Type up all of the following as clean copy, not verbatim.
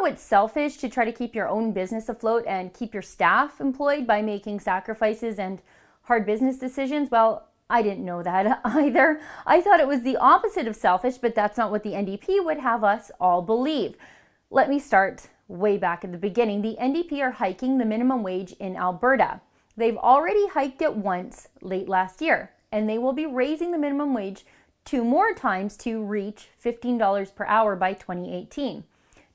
know it's selfish to try to keep your own business afloat and keep your staff employed by making sacrifices and hard business decisions? Well, I didn't know that either. I thought it was the opposite of selfish, but that's not what the NDP would have us all believe. Let me start way back at the beginning. The NDP are hiking the minimum wage in Alberta. They've already hiked it once late last year, and they will be raising the minimum wage 2 more times to reach $15 per hour by 2018.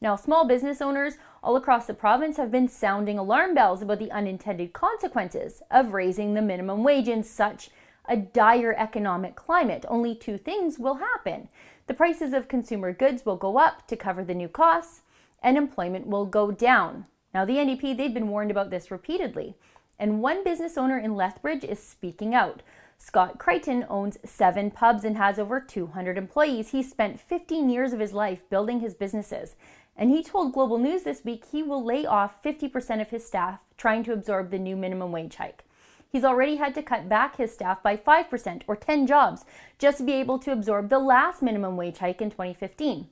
Now, small business owners all across the province have been sounding alarm bells about the unintended consequences of raising the minimum wage in such a dire economic climate. Only 2 things will happen. The prices of consumer goods will go up to cover the new costs, and employment will go down. Now, the NDP, they've been warned about this repeatedly, and one business owner in Lethbridge is speaking out. Scott Crichton owns 7 pubs and has over 200 employees. He spent 15 years of his life building his businesses, and he told Global News this week he will lay off 50% of his staff trying to absorb the new minimum wage hike. He's already had to cut back his staff by 5% or 10 jobs just to be able to absorb the last minimum wage hike in 2015.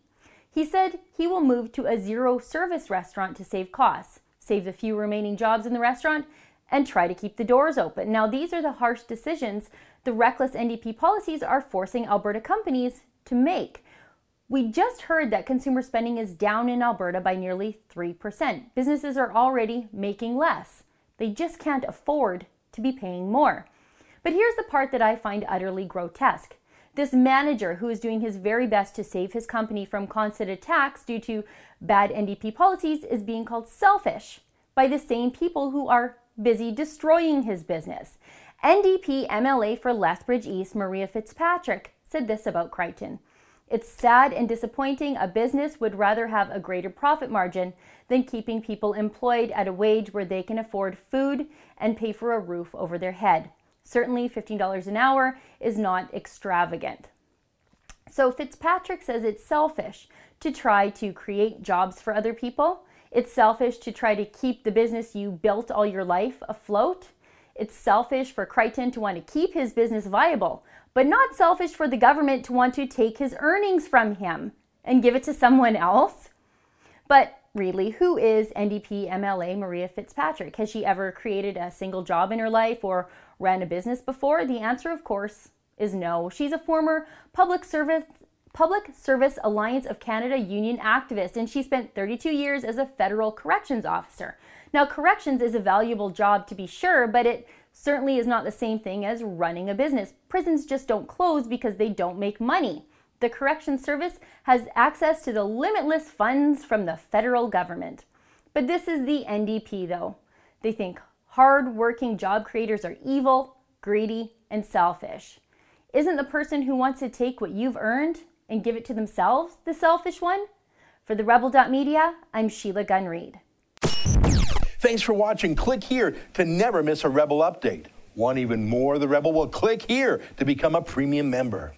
He said he will move to a zero-service restaurant to save costs, save the few remaining jobs in the restaurant, and try to keep the doors open. Now, these are the harsh decisions the reckless NDP policies are forcing Alberta companies to make. We just heard that consumer spending is down in Alberta by nearly 3%. Businesses are already making less. They just can't afford to be paying more. But here's the part that I find utterly grotesque. This manager who is doing his very best to save his company from constant attacks due to bad NDP policies is being called selfish by the same people who are busy destroying his business. NDP MLA for Lethbridge East, Maria Fitzpatrick, said this about Crichton. It's sad and disappointing. A business would rather have a greater profit margin than keeping people employed at a wage where they can afford food and pay for a roof over their head. Certainly $15 an hour is not extravagant. So Fitzpatrick says it's selfish to try to create jobs for other people. It's selfish to try to keep the business you built all your life afloat. It's selfish for Crichton to want to keep his business viable, but not selfish for the government to want to take his earnings from him and give it to someone else. But really, who is NDP MLA Maria Fitzpatrick? Has she ever created a single job in her life or ran a business before? The answer, of course, is no. She's a former Public Service Alliance of Canada union activist, and she spent 32 years as a federal corrections officer. Now, corrections is a valuable job to be sure, but it certainly is not the same thing as running a business. Prisons just don't close because they don't make money. The Corrections Service has access to the limitless funds from the federal government. But this is the NDP, though. They think hard-working job creators are evil, greedy, and selfish. Isn't the person who wants to take what you've earned and give it to themselves the selfish one? For the Rebel.media, I'm Sheila Gunn Reid. Thanks for watching. Click here to never miss a Rebel update. Want even more of the Rebel? Well, click here to become a premium member.